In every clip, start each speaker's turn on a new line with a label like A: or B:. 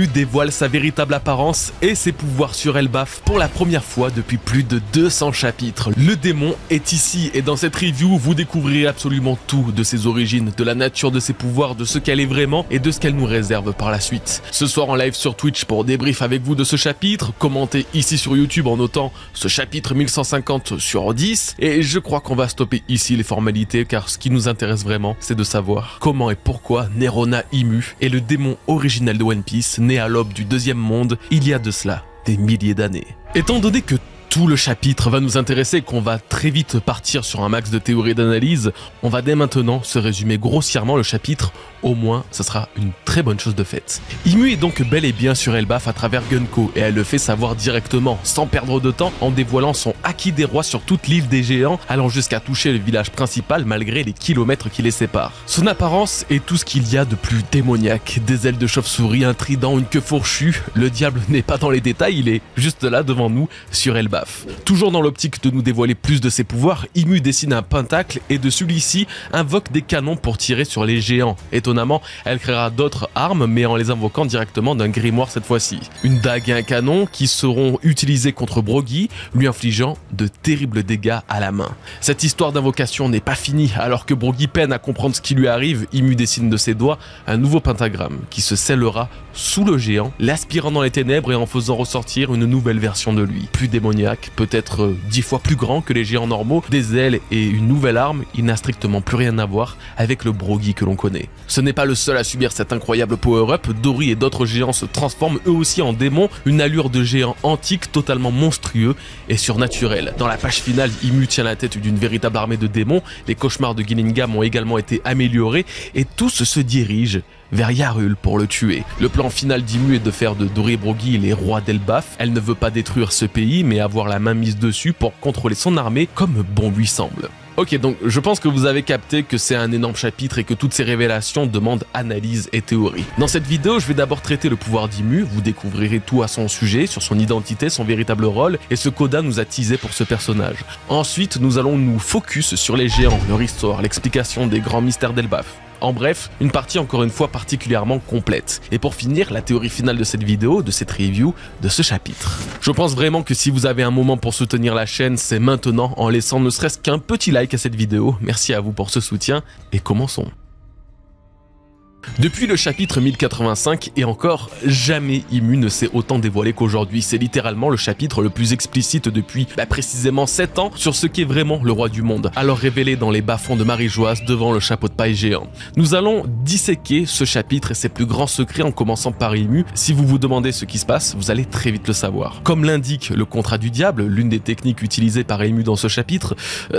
A: Imu dévoile sa véritable apparence et ses pouvoirs sur Elbaf pour la première fois depuis plus de 200 chapitres. Le démon est ici et dans cette review, vous découvrirez absolument tout de ses origines, de la nature de ses pouvoirs, de ce qu'elle est vraiment et de ce qu'elle nous réserve par la suite. Ce soir en live sur Twitch pour débrief avec vous de ce chapitre, commentez ici sur YouTube en notant ce chapitre 1150 sur 10 et je crois qu'on va stopper ici les formalités car ce qui nous intéresse vraiment c'est de savoir comment et pourquoi Nerona Imu est le démon originel de One Piece né à l'aube du deuxième monde il y a de cela des milliers d'années. Étant donné que tout le chapitre va nous intéresser et qu'on va très vite partir sur un max de théories et d'analyse, on va dès maintenant se résumer grossièrement le chapitre, au moins ça sera une très bonne chose de faite. Imu est donc bel et bien sur Elbaf à travers Gunko et elle le fait savoir directement, sans perdre de temps, en dévoilant son Haki des rois sur toute l'île des géants, allant jusqu'à toucher le village principal malgré les kilomètres qui les séparent. Son apparence est tout ce qu'il y a de plus démoniaque, des ailes de chauve-souris, un trident, une queue fourchue, le diable n'est pas dans les détails, il est juste là devant nous sur Elbaf. Toujours dans l'optique de nous dévoiler plus de ses pouvoirs, Imu dessine un pentacle et de celui-ci invoque des canons pour tirer sur les géants. Étonnamment, elle créera d'autres armes mais en les invoquant directement d'un grimoire cette fois-ci. Une dague et un canon qui seront utilisés contre Brogy, lui infligeant de terribles dégâts à la main. Cette histoire d'invocation n'est pas finie, alors que Brogy peine à comprendre ce qui lui arrive, Imu dessine de ses doigts un nouveau pentagramme qui se scellera sous le géant, l'aspirant dans les ténèbres et en faisant ressortir une nouvelle version de lui, plus démoniaque, peut-être 10 fois plus grand que les géants normaux, des ailes et une nouvelle arme, il n'a strictement plus rien à voir avec le Brogy que l'on connaît. Ce n'est pas le seul à subir cet incroyable power-up, Dory et d'autres géants se transforment eux aussi en démons, une allure de géant antique totalement monstrueux et surnaturel. Dans la page finale, Imu tient la tête d'une véritable armée de démons, les cauchemars de Gillingham ont également été améliorés et tous se dirigent vers Yarul pour le tuer. Le plan final d'Imu est de faire de Dory et Brogy les rois d'Elbaf. Elle ne veut pas détruire ce pays mais avoir la main mise dessus pour contrôler son armée comme bon lui semble. Ok, donc je pense que vous avez capté que c'est un énorme chapitre et que toutes ces révélations demandent analyse et théorie. Dans cette vidéo, je vais d'abord traiter le pouvoir d'Imu, vous découvrirez tout à son sujet, sur son identité, son véritable rôle et ce qu'Oda nous a teasé pour ce personnage. Ensuite, nous allons nous focus sur les géants, leur histoire, l'explication des grands mystères d'Elbaf. En bref, une partie encore une fois particulièrement complète. Et pour finir, la théorie finale de cette vidéo, de cette review, de ce chapitre. Je pense vraiment que si vous avez un moment pour soutenir la chaîne, c'est maintenant en laissant ne serait-ce qu'un petit like à cette vidéo. Merci à vous pour ce soutien et commençons. Depuis le chapitre 1085 et encore, jamais Imu ne s'est autant dévoilé qu'aujourd'hui. C'est littéralement le chapitre le plus explicite depuis précisément 7 ans sur ce qu'est vraiment le roi du monde, alors révélé dans les bas-fonds de Marie-Joise devant le chapeau de paille géant. Nous allons disséquer ce chapitre et ses plus grands secrets en commençant par Imu. Si vous vous demandez ce qui se passe, vous allez très vite le savoir. Comme l'indique le contrat du diable, l'une des techniques utilisées par Imu dans ce chapitre,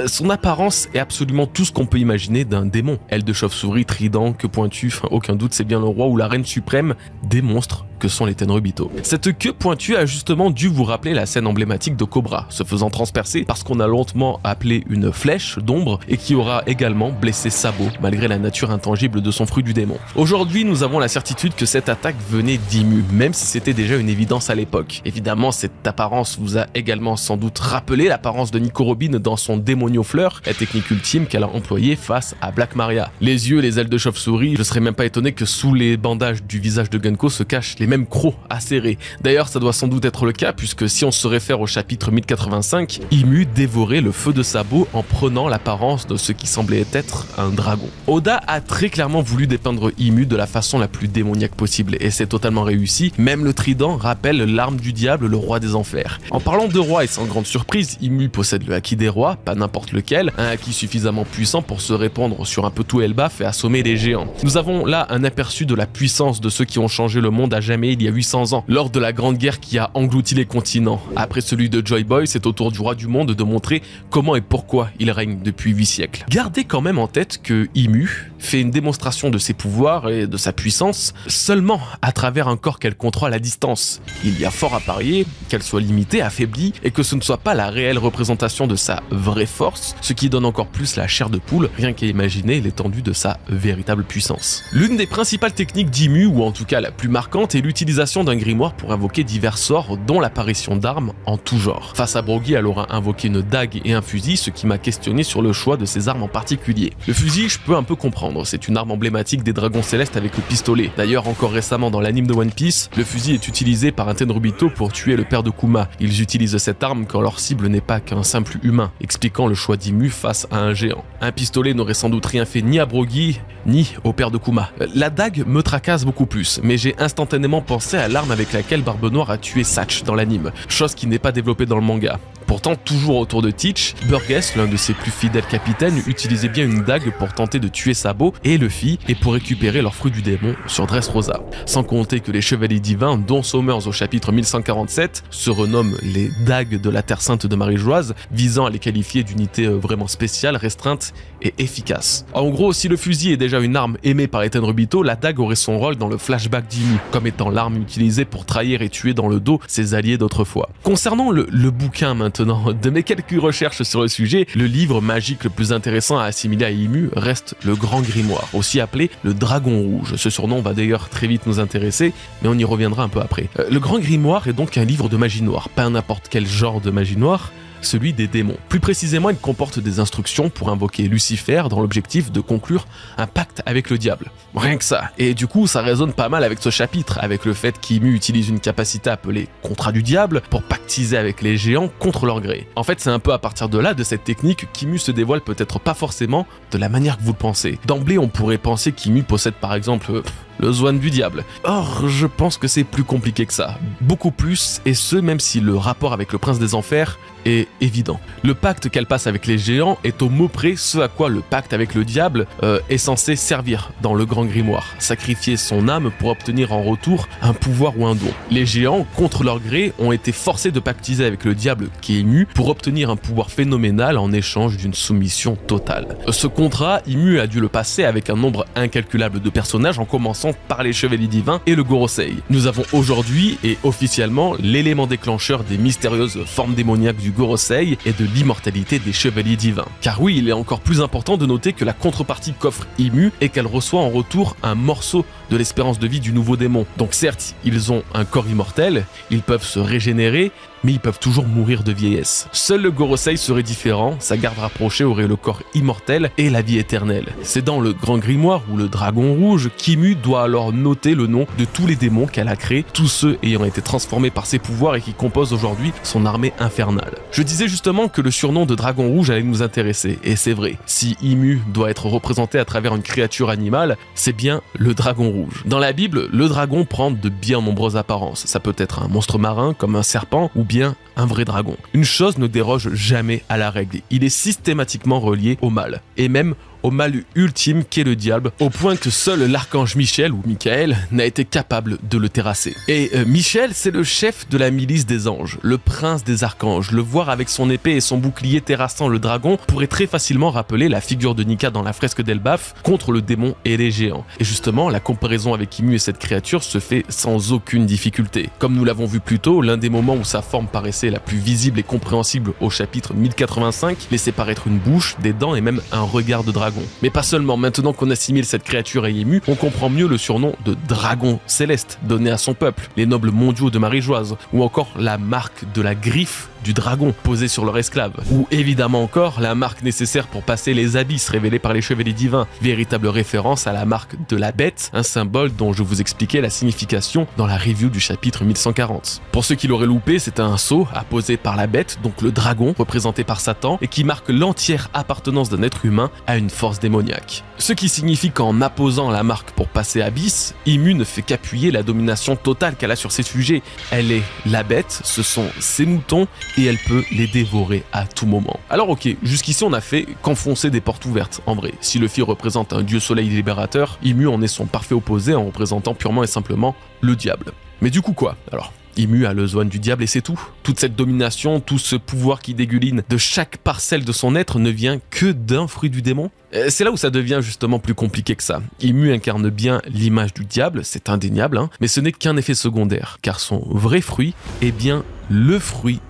A: son apparence est absolument tout ce qu'on peut imaginer d'un démon. Aile de chauve-souris, trident, queue pointue, aucun doute c'est bien le roi ou la reine suprême des monstres que sont les Tenryubito. Cette queue pointue a justement dû vous rappeler la scène emblématique de Cobra, se faisant transpercer parce qu'on a lentement appelé une flèche d'ombre et qui aura également blessé Sabo malgré la nature intangible de son fruit du démon. Aujourd'hui, nous avons la certitude que cette attaque venait d'Imu, même si c'était déjà une évidence à l'époque. Évidemment, cette apparence vous a également sans doute rappelé l'apparence de Nico Robin dans son Démonio Fleur, la technique ultime qu'elle a employée face à Black Maria. Les yeux, les ailes de chauve-souris, je serais même pas étonné que sous les bandages du visage de Gunko se cachent les mêmes crocs acérés. D'ailleurs, ça doit sans doute être le cas puisque si on se réfère au chapitre 1085, Imu dévorait le feu de Sabo en prenant l'apparence de ce qui semblait être un dragon. Oda a très clairement voulu dépeindre Imu de la façon la plus démoniaque possible et c'est totalement réussi. Même le trident rappelle l'arme du diable, le roi des enfers. En parlant de roi et sans grande surprise, Imu possède le Haki des rois, pas n'importe lequel, un Haki suffisamment puissant pour se répandre sur un peu tout Elbaf et assommer les géants. Nous avons là un aperçu de la puissance de ceux qui ont changé le monde à jamais il y a 800 ans, lors de la grande guerre qui a englouti les continents. Après celui de Joy Boy, c'est au tour du roi du monde de montrer comment et pourquoi il règne depuis 8 siècles. Gardez quand même en tête que Imu fait une démonstration de ses pouvoirs et de sa puissance seulement à travers un corps qu'elle contrôle à distance. Il y a fort à parier qu'elle soit limitée, affaiblie et que ce ne soit pas la réelle représentation de sa vraie force, ce qui donne encore plus la chair de poule, rien qu'à imaginer l'étendue de sa véritable puissance. L'une des principales techniques d'Imu, ou en tout cas la plus marquante, est l'utilisation d'un grimoire pour invoquer divers sorts, dont l'apparition d'armes en tout genre. Face à Broggy, elle aura invoqué une dague et un fusil, ce qui m'a questionné sur le choix de ces armes en particulier. Le fusil, je peux un peu comprendre, c'est une arme emblématique des dragons célestes avec le pistolet. D'ailleurs, encore récemment dans l'anime de One Piece, le fusil est utilisé par un Tenryubito pour tuer le père de Kuma. Ils utilisent cette arme quand leur cible n'est pas qu'un simple humain, expliquant le choix d'Imu face à un géant. Un pistolet n'aurait sans doute rien fait ni à Broggy, ni au père de Kuma. La dague me tracasse beaucoup plus, mais j'ai instantanément pensé à l'arme avec laquelle Barbe Noire a tué Satch dans l'anime, chose qui n'est pas développée dans le manga. Pourtant, toujours autour de Teach, Burgess, l'un de ses plus fidèles capitaines, utilisait bien une dague pour tenter de tuer Sabo et Luffy et pour récupérer leur fruit du démon sur Dressrosa. Sans compter que les chevaliers divins, dont Somers au chapitre 1147, se renomment les dagues de la Terre Sainte de Marie-Joise, visant à les qualifier d'unités vraiment spéciales, restreintes et efficaces. En gros, si le fusil est déjà une arme aimée par les Tenryubito, la dague aurait son rôle dans le flashback d'Imu, comme étant l'arme utilisée pour trahir et tuer dans le dos ses alliés d'autrefois. Concernant le bouquin maintenant, de mes quelques recherches sur le sujet, le livre magique le plus intéressant à assimiler à Imu reste le Grand Grimoire, aussi appelé le Dragon Rouge. Ce surnom va d'ailleurs très vite nous intéresser, mais on y reviendra un peu après. Le Grand Grimoire est donc un livre de magie noire, pas n'importe quel genre de magie noire, celui des démons. Plus précisément, il comporte des instructions pour invoquer Lucifer dans l'objectif de conclure un pacte avec le diable. Rien que ça. Et du coup, ça résonne pas mal avec ce chapitre, avec le fait qu'Imu utilise une capacité appelée Contrat du Diable pour pactiser avec les géants contre leur gré. En fait, c'est un peu à partir de là, de cette technique, qu'Imu se dévoile peut-être pas forcément de la manière que vous le pensez. D'emblée, on pourrait penser qu'Imu possède par exemple le Zwan du diable. Or, je pense que c'est plus compliqué que ça. Beaucoup plus, et ce même si le rapport avec le prince des enfers est évident. Le pacte qu'elle passe avec les géants est au mot près ce à quoi le pacte avec le diable est censé servir dans le Grand Grimoire. Sacrifier son âme pour obtenir en retour un pouvoir ou un don. Les géants, contre leur gré, ont été forcés de pactiser avec le diable qui est Imu pour obtenir un pouvoir phénoménal en échange d'une soumission totale. Ce contrat, Imu a dû le passer avec un nombre incalculable de personnages en commençant par les chevaliers divins et le Gorosei. Nous avons aujourd'hui et officiellement l'élément déclencheur des mystérieuses formes démoniaques du Gorosei et de l'immortalité des chevaliers divins. Car oui, il est encore plus important de noter que la contrepartie qu'offre Imu est qu'elle reçoit en retour un morceau de l'espérance de vie du nouveau démon. Donc certes, ils ont un corps immortel, ils peuvent se régénérer, mais ils peuvent toujours mourir de vieillesse. Seul le Gorosei serait différent, sa garde rapprochée aurait le corps immortel et la vie éternelle. C'est dans le Grand Grimoire ou le Dragon Rouge qu'Imu doit alors noter le nom de tous les démons qu'elle a créés, tous ceux ayant été transformés par ses pouvoirs et qui composent aujourd'hui son armée infernale. Je disais justement que le surnom de Dragon Rouge allait nous intéresser, et c'est vrai. Si Imu doit être représenté à travers une créature animale, c'est bien le Dragon Rouge. Dans la Bible, le dragon prend de bien nombreuses apparences. Ça peut être un monstre marin comme un serpent ou bien un vrai dragon. Une chose ne déroge jamais à la règle, il est systématiquement relié au mal, et même au mal ultime qu'est le diable, au point que seul l'archange Michel, ou Michael, n'a été capable de le terrasser. Et Michel, c'est le chef de la milice des anges, le prince des archanges. Le voir avec son épée et son bouclier terrassant le dragon pourrait très facilement rappeler la figure de Nika dans la fresque d'Elbaf contre le démon et les géants. Et justement, la comparaison avec Imu et cette créature se fait sans aucune difficulté. Comme nous l'avons vu plus tôt, l'un des moments où sa forme paraissait la plus visible et compréhensible au chapitre 1085 laissait paraître une bouche, des dents et même un regard de dragon. Mais pas seulement, maintenant qu'on assimile cette créature à Imu, on comprend mieux le surnom de dragon céleste donné à son peuple, les nobles mondiaux de Marie-Joise, ou encore la marque de la griffe du dragon posée sur leur esclave, ou évidemment encore la marque nécessaire pour passer les abysses révélés par les chevaliers divins, véritable référence à la marque de la bête, un symbole dont je vous expliquais la signification dans la review du chapitre 1140. Pour ceux qui l'auraient loupé, c'est un sceau apposé par la bête, donc le dragon, représenté par Satan, et qui marque l'entière appartenance d'un être humain à une force démoniaque. Ce qui signifie qu'en apposant la marque pour passer Abyss, Imu ne fait qu'appuyer la domination totale qu'elle a sur ses sujets. Elle est la bête, ce sont ses moutons, et elle peut les dévorer à tout moment. Alors ok, jusqu'ici on a fait qu'enfoncer des portes ouvertes. En vrai, si Luffy représente un dieu soleil libérateur, Imu en est son parfait opposé en représentant purement et simplement le diable. Mais du coup quoi alors? Imu a le Zwan du diable et c'est tout. Toute cette domination, tout ce pouvoir qui dégouline de chaque parcelle de son être ne vient que d'un fruit du démon. C'est là où ça devient justement plus compliqué que ça. Imu incarne bien l'image du diable, c'est indéniable, hein, mais ce n'est qu'un effet secondaire, car son vrai fruit est bien le fruit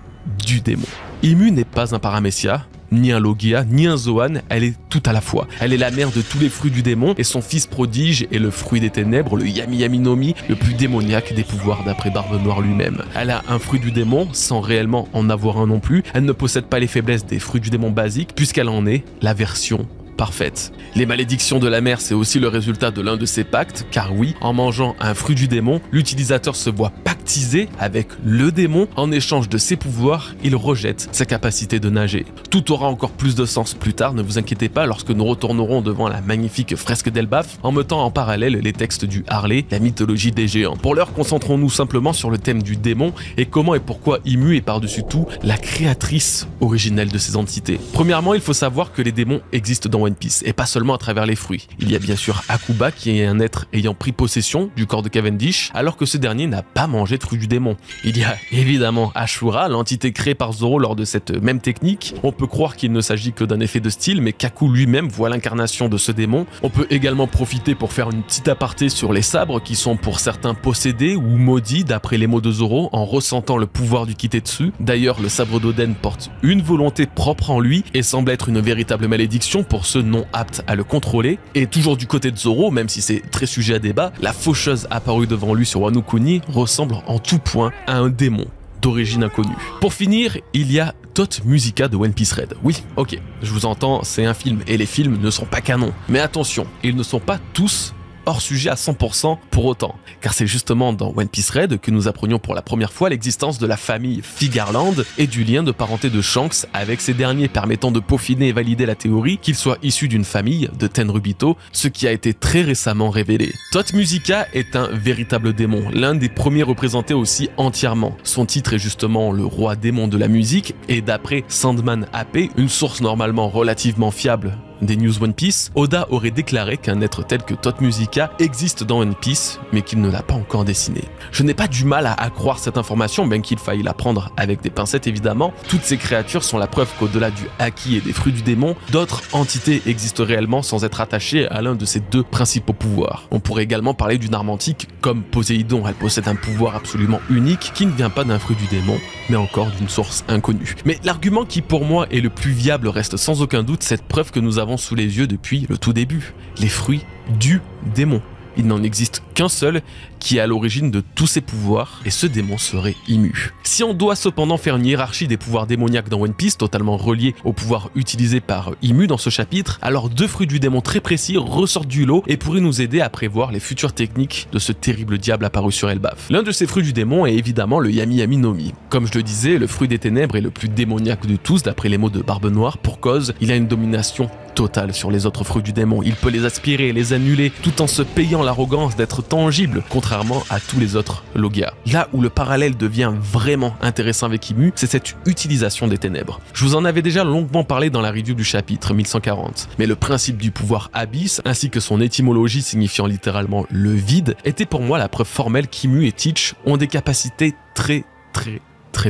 A: du démon. Imu n'est pas un paramécia, ni un Logia, ni un Zoan, elle est tout à la fois. Elle est la mère de tous les fruits du démon et son fils prodige est le fruit des ténèbres, le Yami Yami no Mi, le plus démoniaque des pouvoirs d'après Barbe Noire lui-même. Elle a un fruit du démon sans réellement en avoir un non plus. Elle ne possède pas les faiblesses des fruits du démon basiques puisqu'elle en est la version parfaite. Les malédictions de la mer, c'est aussi le résultat de l'un de ces pactes, car oui, en mangeant un fruit du démon, l'utilisateur se voit pactiser avec le démon. En échange de ses pouvoirs, il rejette sa capacité de nager. Tout aura encore plus de sens plus tard, ne vous inquiétez pas, lorsque nous retournerons devant la magnifique fresque d'Elbaf, en mettant en parallèle les textes du Harley, la mythologie des géants. Pour l'heure, concentrons-nous simplement sur le thème du démon et comment et pourquoi Imu est par-dessus tout la créatrice originelle de ces entités. Premièrement, il faut savoir que les démons existent dans One Piece, et pas seulement à travers les fruits. Il y a bien sûr Akuba qui est un être ayant pris possession du corps de Cavendish, alors que ce dernier n'a pas mangé de fruits du démon. Il y a évidemment Ashura, l'entité créée par Zoro lors de cette même technique. On peut croire qu'il ne s'agit que d'un effet de style, mais Kaku lui-même voit l'incarnation de ce démon. On peut également profiter pour faire une petite aparté sur les sabres qui sont pour certains possédés ou maudits d'après les mots de Zoro en ressentant le pouvoir du Kitetsu. D'ailleurs, le sabre d'Oden porte une volonté propre en lui et semble être une véritable malédiction pour ceux non aptes à le contrôler. Et toujours du côté de Zoro, même si c'est très sujet à débat, la faucheuse apparue devant lui sur Wano Kuni ressemble en tout point à un démon d'origine inconnue. Pour finir, il y a Tot Musica de One Piece Red. Oui, ok, je vous entends, c'est un film et les films ne sont pas canons. Mais attention, ils ne sont pas tous hors sujet à 100% pour autant, car c'est justement dans One Piece Red que nous apprenions pour la première fois l'existence de la famille Figarland et du lien de parenté de Shanks avec ces derniers, permettant de peaufiner et valider la théorie qu'il soit issu d'une famille de Tenryubito, ce qui a été très récemment révélé. Tot Musica est un véritable démon, l'un des premiers représentés aussi entièrement. Son titre est justement le roi démon de la musique, et d'après Sandman AP, une source normalement relativement fiable des news One Piece, Oda aurait déclaré qu'un être tel que Tot Musica existe dans One Piece, mais qu'il ne l'a pas encore dessiné. Je n'ai pas du mal à croire cette information, bien qu'il faille la prendre avec des pincettes évidemment. Toutes ces créatures sont la preuve qu'au-delà du Haki et des fruits du démon, d'autres entités existent réellement sans être attachées à l'un de ces deux principaux pouvoirs. On pourrait également parler d'une arme antique comme Poséidon, elle possède un pouvoir absolument unique qui ne vient pas d'un fruit du démon, mais encore d'une source inconnue. Mais l'argument qui pour moi est le plus viable reste sans aucun doute cette preuve que nous avons sous les yeux depuis le tout début, les fruits du démon. Il n'en existe qu'un seul qui est à l'origine de tous ces pouvoirs, et ce démon serait Imu. Si on doit cependant faire une hiérarchie des pouvoirs démoniaques dans One Piece, totalement reliés aux pouvoirs utilisés par Imu dans ce chapitre, alors deux fruits du démon très précis ressortent du lot et pourraient nous aider à prévoir les futures techniques de ce terrible diable apparu sur Elbaf. L'un de ces fruits du démon est évidemment le Yami Yami no Mi. Comme je le disais, le fruit des ténèbres est le plus démoniaque de tous d'après les mots de Barbe Noire, pour cause, il a une domination totale sur les autres fruits du démon. Il peut les aspirer et les annuler tout en se payant l'arrogance d'être tangible, contrairement à tous les autres Logia. Là où le parallèle devient vraiment intéressant avec Imu, c'est cette utilisation des ténèbres. Je vous en avais déjà longuement parlé dans la review du chapitre 1140, mais le principe du pouvoir Abyss, ainsi que son étymologie signifiant littéralement le vide, était pour moi la preuve formelle qu'Imu et Teach ont des capacités très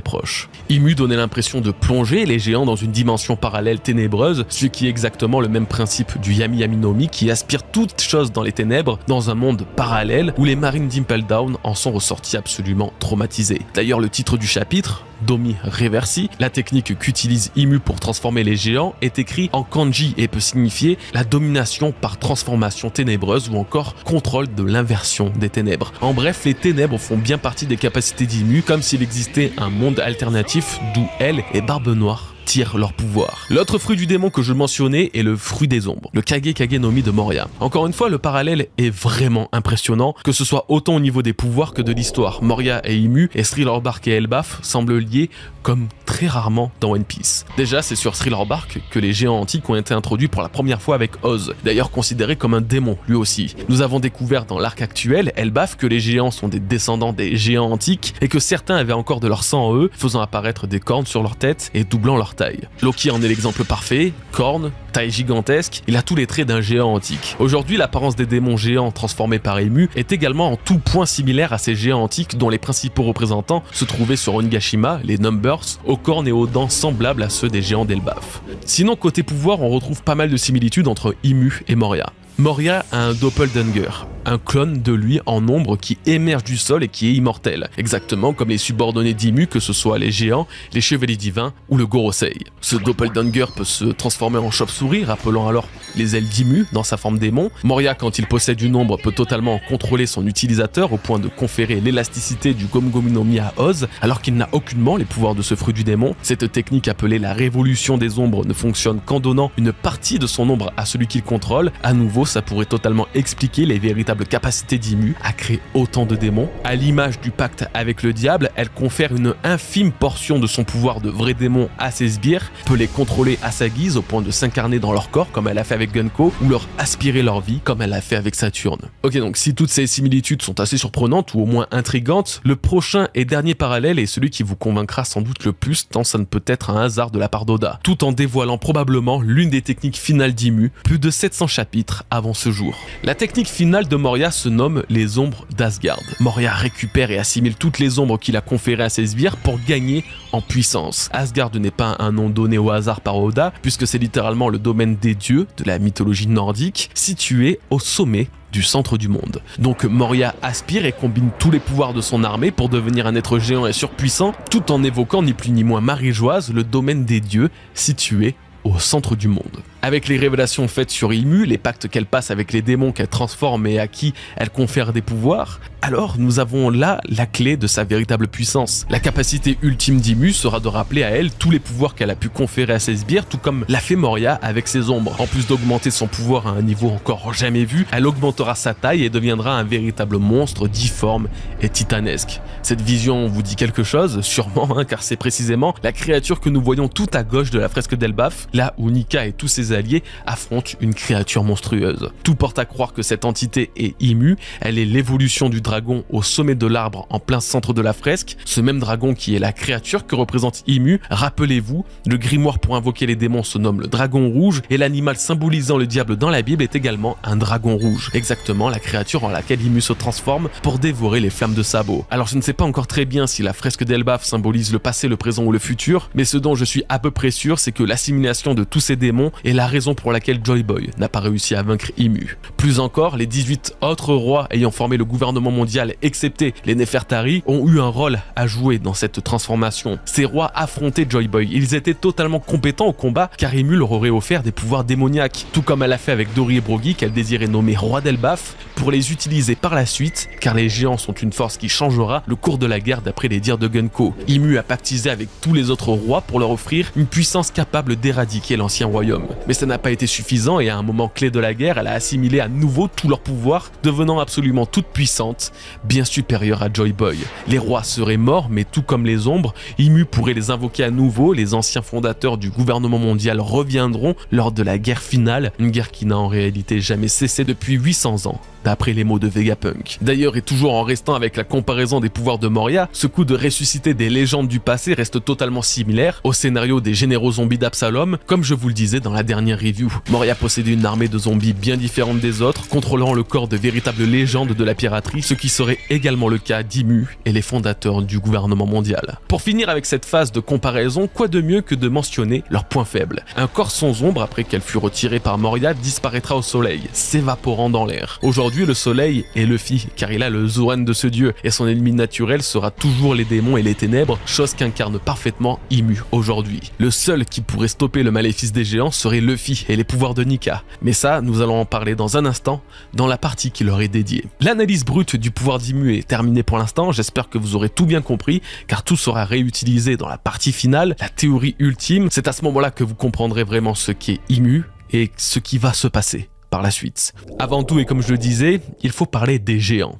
A: proche. Imu donnait l'impression de plonger les géants dans une dimension parallèle ténébreuse, ce qui est exactement le même principe du Yami Yami no Mi qui aspire toute chose dans les ténèbres dans un monde parallèle où les marines d'Impel Down en sont ressortis absolument traumatisés. D'ailleurs, le titre du chapitre, Domi Reversi, la technique qu'utilise Imu pour transformer les géants, est écrit en kanji et peut signifier la domination par transformation ténébreuse ou encore contrôle de l'inversion des ténèbres. En bref, les ténèbres font bien partie des capacités d'Imu, comme s'il existait un monde alternatif d'où elle et Barbe Noire tirent leur pouvoir. L'autre fruit du démon que je mentionnais est le fruit des ombres, le Kage Kage no Mi de Moria. Encore une fois, le parallèle est vraiment impressionnant, que ce soit autant au niveau des pouvoirs que de l'histoire. Moria et Imu, et Thriller Bark et Elbaf semblent liés comme très rarement dans One Piece. Déjà, c'est sur Thriller Bark que les géants antiques ont été introduits pour la première fois avec Oz, d'ailleurs considéré comme un démon lui aussi. Nous avons découvert dans l'arc actuel, Elbaf, que les géants sont des descendants des géants antiques et que certains avaient encore de leur sang en eux, faisant apparaître des cornes sur leur tête et doublant leur taille. Loki en est l'exemple parfait, cornes, taille gigantesque, il a tous les traits d'un géant antique. Aujourd'hui, l'apparence des démons géants transformés par Imu est également en tout point similaire à ces géants antiques dont les principaux représentants se trouvaient sur Onigashima, les Numbers, aux cornes et aux dents semblables à ceux des géants d'Elbaf. Sinon, côté pouvoir, on retrouve pas mal de similitudes entre Imu et Moria. Moria a un doppelganger, un clone de lui en ombre qui émerge du sol et qui est immortel, exactement comme les subordonnés d'Imu, que ce soit les géants, les chevaliers divins ou le Gorosei. Ce doppelganger peut se transformer en chauve-souris, rappelant alors les ailes d'Imu dans sa forme démon. Moria, quand il possède une ombre, peut totalement contrôler son utilisateur au point de conférer l'élasticité du Gomu-Gomu no Mi à Oz, alors qu'il n'a aucunement les pouvoirs de ce fruit du démon. Cette technique appelée la révolution des ombres ne fonctionne qu'en donnant une partie de son ombre à celui qu'il contrôle. À nouveau, ça pourrait totalement expliquer les véritables capacités d'Imu à créer autant de démons. À l'image du pacte avec le diable, elle confère une infime portion de son pouvoir de vrai démon à ses sbires, peut les contrôler à sa guise au point de s'incarner dans leur corps comme elle a fait avec Gunko, ou leur aspirer leur vie comme elle a fait avec Saturne. Ok, donc si toutes ces similitudes sont assez surprenantes ou au moins intrigantes, le prochain et dernier parallèle est celui qui vous convaincra sans doute le plus, tant ça ne peut être un hasard de la part d'Oda, tout en dévoilant probablement l'une des techniques finales d'Imu, plus de 700 chapitres avant ce jour. La technique finale de Moria se nomme les ombres d'Asgard. Moria récupère et assimile toutes les ombres qu'il a conférées à ses sbires pour gagner en puissance. Asgard n'est pas un nom donné au hasard par Oda, puisque c'est littéralement le domaine des dieux de la mythologie nordique, situé au sommet du centre du monde. Donc Moria aspire et combine tous les pouvoirs de son armée pour devenir un être géant et surpuissant, tout en évoquant ni plus ni moins Marie-Joise, le domaine des dieux, situé au centre du monde. Avec les révélations faites sur Imu, les pactes qu'elle passe avec les démons qu'elle transforme et à qui elle confère des pouvoirs, alors nous avons là la clé de sa véritable puissance. La capacité ultime d'Imu sera de rappeler à elle tous les pouvoirs qu'elle a pu conférer à ses sbires, tout comme l'a fait Moria avec ses ombres. En plus d'augmenter son pouvoir à un niveau encore jamais vu, elle augmentera sa taille et deviendra un véritable monstre difforme et titanesque. Cette vision vous dit quelque chose, sûrement, car c'est précisément la créature que nous voyons tout à gauche de la fresque d'Elbaf, là où Nika et tous ses alliés affrontent une créature monstrueuse. Tout porte à croire que cette entité est Imu, elle est l'évolution du dragon au sommet de l'arbre en plein centre de la fresque, ce même dragon qui est la créature que représente Imu. Rappelez-vous, le grimoire pour invoquer les démons se nomme le dragon rouge et l'animal symbolisant le diable dans la Bible est également un dragon rouge, exactement la créature en laquelle Imu se transforme pour dévorer les flammes de sabot. Alors je ne sais pas encore très bien si la fresque d'Elbaf symbolise le passé, le présent ou le futur, mais ce dont je suis à peu près sûr, c'est que l'assimilation de tous ces démons est la raison pour laquelle Joy Boy n'a pas réussi à vaincre Imu. Plus encore, les 18 autres rois ayant formé le gouvernement mondial, excepté les Nefertari, ont eu un rôle à jouer dans cette transformation. Ces rois affrontaient Joy Boy, ils étaient totalement compétents au combat car Imu leur aurait offert des pouvoirs démoniaques, tout comme elle a fait avec Dori et Brogy qu'elle désirait nommer roi d'Elbaf pour les utiliser par la suite, car les géants sont une force qui changera le cours de la guerre d'après les dires de Gunko. Imu a pactisé avec tous les autres rois pour leur offrir une puissance capable d'éradiquer l'ancien royaume. Mais ça n'a pas été suffisant et à un moment clé de la guerre, elle a assimilé à nouveau tous leurs pouvoirs, devenant absolument toute puissante, bien supérieure à Joy Boy. Les rois seraient morts, mais tout comme les ombres, Imu pourrait les invoquer à nouveau, les anciens fondateurs du gouvernement mondial reviendront lors de la guerre finale, une guerre qui n'a en réalité jamais cessé depuis 800 ans. D'après les mots de Vegapunk. D'ailleurs, et toujours en restant avec la comparaison des pouvoirs de Moria, ce coup de ressusciter des légendes du passé reste totalement similaire au scénario des généraux zombies d'Absalom, comme je vous le disais dans la dernière review. Moria possédait une armée de zombies bien différente des autres, contrôlant le corps de véritables légendes de la piraterie, ce qui serait également le cas d'Imu et les fondateurs du gouvernement mondial. Pour finir avec cette phase de comparaison, quoi de mieux que de mentionner leurs points faibles. Un corps sans ombre, après qu'elle fut retirée par Moria, disparaîtra au soleil, s'évaporant dans l'air. Aujourd'hui, le soleil est Luffy, car il a le Zoan de ce dieu, et son ennemi naturel sera toujours les démons et les ténèbres, chose qu'incarne parfaitement Imu aujourd'hui. Le seul qui pourrait stopper le maléfice des géants serait Luffy et les pouvoirs de Nika. Mais ça, nous allons en parler dans un instant, dans la partie qui leur est dédiée. L'analyse brute du pouvoir d'Imu est terminée pour l'instant, j'espère que vous aurez tout bien compris, car tout sera réutilisé dans la partie finale, la théorie ultime. C'est à ce moment-là que vous comprendrez vraiment ce qu'est Imu et ce qui va se passer par la suite. Avant tout, et comme je le disais, il faut parler des géants.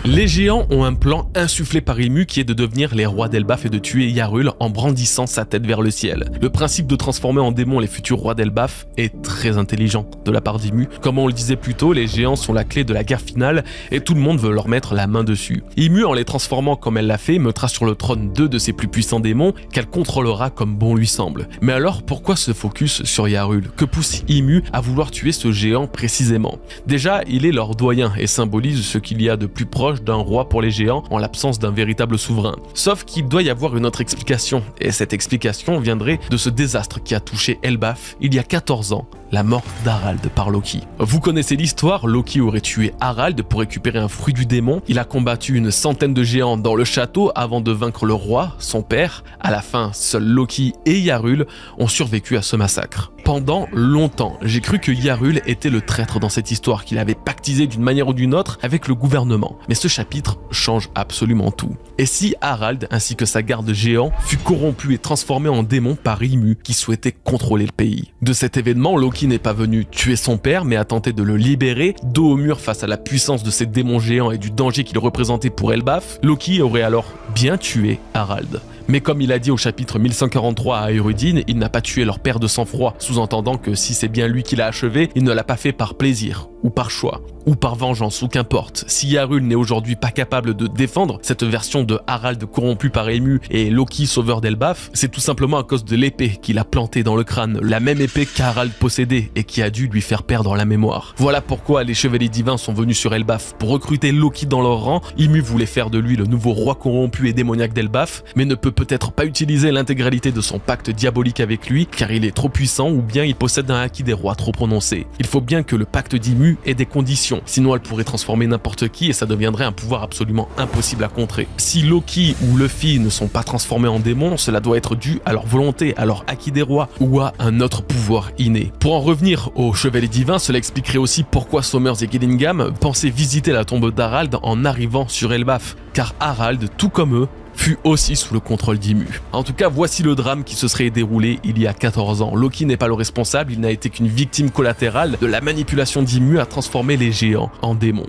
A: Les géants ont un plan insufflé par Imu qui est de devenir les rois d'Elbaf et de tuer Yarul en brandissant sa tête vers le ciel. Le principe de transformer en démons les futurs rois d'Elbaf est très intelligent de la part d'Imu. Comme on le disait plus tôt, les géants sont la clé de la guerre finale et tout le monde veut leur mettre la main dessus. Imu, en les transformant comme elle l'a fait, mettra sur le trône 2 de ses plus puissants démons qu'elle contrôlera comme bon lui semble. Mais alors, pourquoi ce focus sur Yarul? Que pousse Imu à vouloir tuer ce géant précisément? Déjà, il est leur doyen et symbolise ce qu'il y a de plus proche proche d'un roi pour les géants en l'absence d'un véritable souverain. Sauf qu'il doit y avoir une autre explication, et cette explication viendrait de ce désastre qui a touché Elbaf il y a 14 ans, la mort d'Harald par Loki. Vous connaissez l'histoire, Loki aurait tué Harald pour récupérer un fruit du démon, il a combattu une centaine de géants dans le château avant de vaincre le roi, son père. À la fin, seuls Loki et Yarul ont survécu à ce massacre. Pendant longtemps, j'ai cru que Yarul était le traître dans cette histoire, qu'il avait pactisé d'une manière ou d'une autre avec le gouvernement. Mais ce chapitre change absolument tout. Et si Harald, ainsi que sa garde géant, fut corrompu et transformé en démon par Ymue, qui souhaitait contrôler le pays. De cet événement, Loki n'est pas venu tuer son père, mais a tenté de le libérer, dos au mur face à la puissance de ces démons géants et du danger qu'il représentait pour Elbaf. Loki aurait alors bien tué Harald. Mais comme il a dit au chapitre 1143 à Hérudine, il n'a pas tué leur père de sang-froid, sous-entendant que si c'est bien lui qui l'a achevé, il ne l'a pas fait par plaisir, ou par choix, ou par vengeance, ou qu'importe. Si Yarul n'est aujourd'hui pas capable de défendre cette version de Harald corrompu par Ymue et Loki sauveur d'Elbaf, c'est tout simplement à cause de l'épée qu'il a plantée dans le crâne, la même épée qu'Harald possédait et qui a dû lui faire perdre la mémoire. Voilà pourquoi les chevaliers divins sont venus sur Elbaf pour recruter Loki dans leur rang. Ymue voulait faire de lui le nouveau roi corrompu et démoniaque d'Elbaf, mais ne peut-être pas utiliser l'intégralité de son pacte diabolique avec lui, car il est trop puissant ou bien il possède un haki des rois trop prononcé. Il faut bien que le pacte d'Ymue ait des conditions, sinon elle pourrait transformer n'importe qui et ça deviendrait un pouvoir absolument impossible à contrer. Si Loki ou Luffy ne sont pas transformés en démons, cela doit être dû à leur volonté, à leur haki des rois ou à un autre pouvoir inné. Pour en revenir aux chevaliers divins, cela expliquerait aussi pourquoi Sommers et Gillingham pensaient visiter la tombe d'Harald en arrivant sur Elbaf, car Harald, tout comme eux, fut aussi sous le contrôle d'Ymue. En tout cas, voici le drame qui se serait déroulé il y a 14 ans. Loki n'est pas le responsable, il n'a été qu'une victime collatérale de la manipulation d'Ymue à transformer les géants en démons.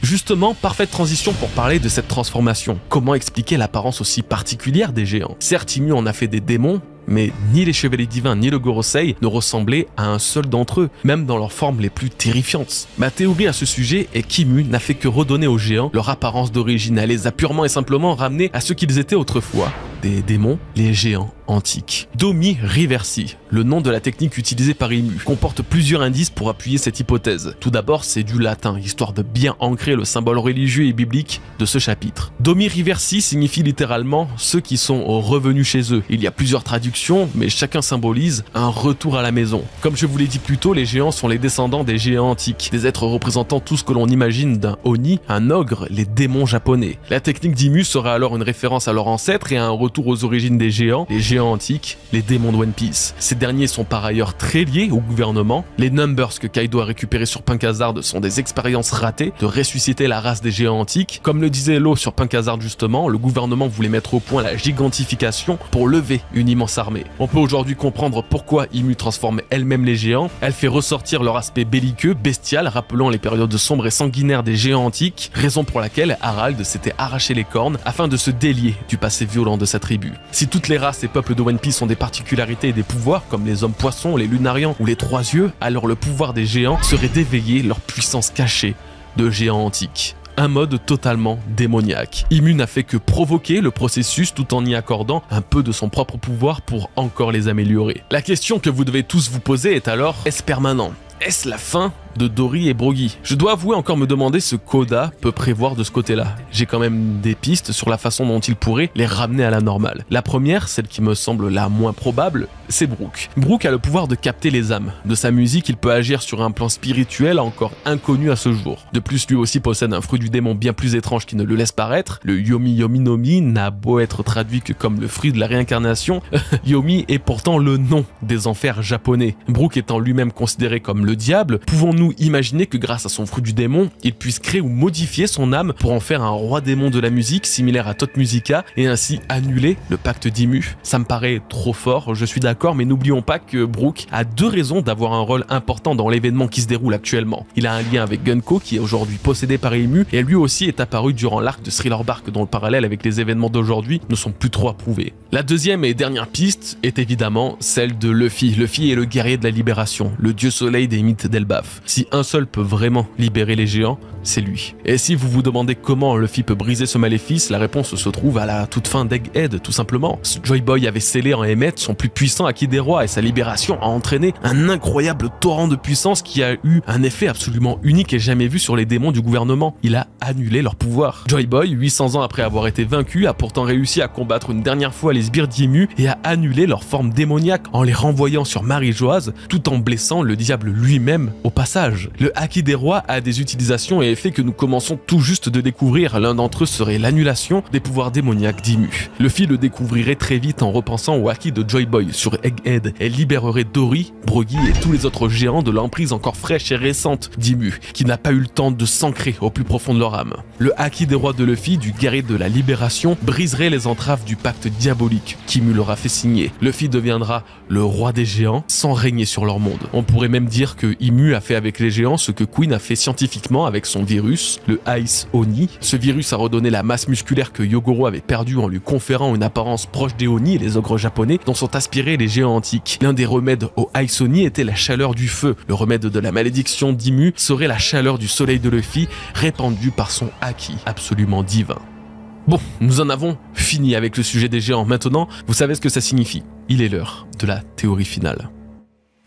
A: Justement, parfaite transition pour parler de cette transformation. Comment expliquer l'apparence aussi particulière des géants? Certes, Ymue en a fait des démons, mais ni les chevaliers divins ni le Gorosei ne ressemblaient à un seul d'entre eux, même dans leurs formes les plus terrifiantes. Ma théorie à ce sujet est qu'Ymue n'a fait que redonner aux géants leur apparence d'origine, elle les a purement et simplement ramenés à ce qu'ils étaient autrefois, des démons, les géants antiques. Domi Riversi, le nom de la technique utilisée par Ymue, comporte plusieurs indices pour appuyer cette hypothèse. Tout d'abord, c'est du latin, histoire de bien ancrer le symbole religieux et biblique de ce chapitre. Domi Riversi signifie littéralement ceux qui sont revenus chez eux. Il y a plusieurs traductions, mais chacun symbolise un retour à la maison. Comme je vous l'ai dit plus tôt, les géants sont les descendants des géants antiques, des êtres représentant tout ce que l'on imagine d'un Oni, un ogre, les démons japonais. La technique d'Ymue serait alors une référence à leurs ancêtres et à un retour aux origines des géants, les géants antiques, les démons de One Piece. Ces derniers sont par ailleurs très liés au gouvernement. Les Numbers que Kaido a récupérés sur Punk Hazard sont des expériences ratées de ressusciter la race des géants antiques. Comme le disait Law sur Punk Hazard justement, le gouvernement voulait mettre au point la gigantification pour lever une immense armée. On peut aujourd'hui comprendre pourquoi Ymue transforme elle-même les géants. Elle fait ressortir leur aspect belliqueux, bestial, rappelant les périodes sombres et sanguinaires des géants antiques, raison pour laquelle Harald s'était arraché les cornes afin de se délier du passé violent de sa tribu. Si toutes les races et peuples de One Piece ont des particularités et des pouvoirs comme les hommes poissons, les lunarians ou les trois yeux, alors le pouvoir des géants serait d'éveiller leur puissance cachée de géants antiques. Un mode totalement démoniaque. Ymue n'a fait que provoquer le processus tout en y accordant un peu de son propre pouvoir pour encore les améliorer. La question que vous devez tous vous poser est alors, est-ce permanent? Est-ce la fin de Dory et Brogy? Je dois avouer encore me demander ce qu'Oda peut prévoir de ce côté-là. J'ai quand même des pistes sur la façon dont il pourrait les ramener à la normale. La première, celle qui me semble la moins probable, c'est Brook. Brook a le pouvoir de capter les âmes. De sa musique, il peut agir sur un plan spirituel encore inconnu à ce jour. De plus, lui aussi possède un fruit du démon bien plus étrange qui ne le laisse paraître. Le Yomi Yomi no Mi n'a beau être traduit que comme le fruit de la réincarnation, Yomi est pourtant le nom des enfers japonais. Brook étant lui-même considéré comme le diable, pouvons-nous imaginer que grâce à son fruit du démon, il puisse créer ou modifier son âme pour en faire un roi démon de la musique similaire à Tot Musica et ainsi annuler le pacte d'Ymue? Ça me paraît trop fort, je suis d'accord, mais n'oublions pas que Brook a deux raisons d'avoir un rôle important dans l'événement qui se déroule actuellement. Il a un lien avec Gunko qui est aujourd'hui possédé par Ymue et lui aussi est apparu durant l'arc de Thriller Bark dont le parallèle avec les événements d'aujourd'hui ne sont plus trop approuvés. La deuxième et dernière piste est évidemment celle de Luffy. Luffy est le guerrier de la libération, le dieu soleil des mythes d'Elbaf. Si un seul peut vraiment libérer les géants, c'est lui. Et si vous vous demandez comment Luffy peut briser ce maléfice, la réponse se trouve à la toute fin d'Egghead, tout simplement. Joy Boy avait scellé en Emmet son plus puissant Haki des rois et sa libération a entraîné un incroyable torrent de puissance qui a eu un effet absolument unique et jamais vu sur les démons du gouvernement. Il a annulé leur pouvoir. Joy Boy, 800 ans après avoir été vaincu, a pourtant réussi à combattre une dernière fois les sbires d'Imu et à annuler leur forme démoniaque en les renvoyant sur Marie-Joise tout en blessant le diable lui-même au passage. Le Haki des rois a des utilisations et effets que nous commençons tout juste de découvrir. L'un d'entre eux serait l'annulation des pouvoirs démoniaques d'Imu. Luffy le découvrirait très vite en repensant au Haki de Joy Boy sur Egghead et libérerait Dory, Brogy et tous les autres géants de l'emprise encore fraîche et récente d'Imu, qui n'a pas eu le temps de s'ancrer au plus profond de leur âme. Le Haki des rois de Luffy, du guerrier de la libération, briserait les entraves du pacte diabolique qu'Imu leur a fait signer. Luffy deviendra le roi des géants sans régner sur leur monde. On pourrait même dire que Imu a fait avec les géants ce que Queen a fait scientifiquement avec son virus, le Ice Oni. Ce virus a redonné la masse musculaire que Yogoro avait perdue en lui conférant une apparence proche des Oni, les ogres japonais, dont sont aspirés les géants antiques. L'un des remèdes au Ice Oni était la chaleur du feu. Le remède de la malédiction d'Imu serait la chaleur du soleil de Luffy, répandue par son Haki, absolument divin. Bon, nous en avons fini avec le sujet des géants. Maintenant, vous savez ce que ça signifie. Il est l'heure de la théorie finale.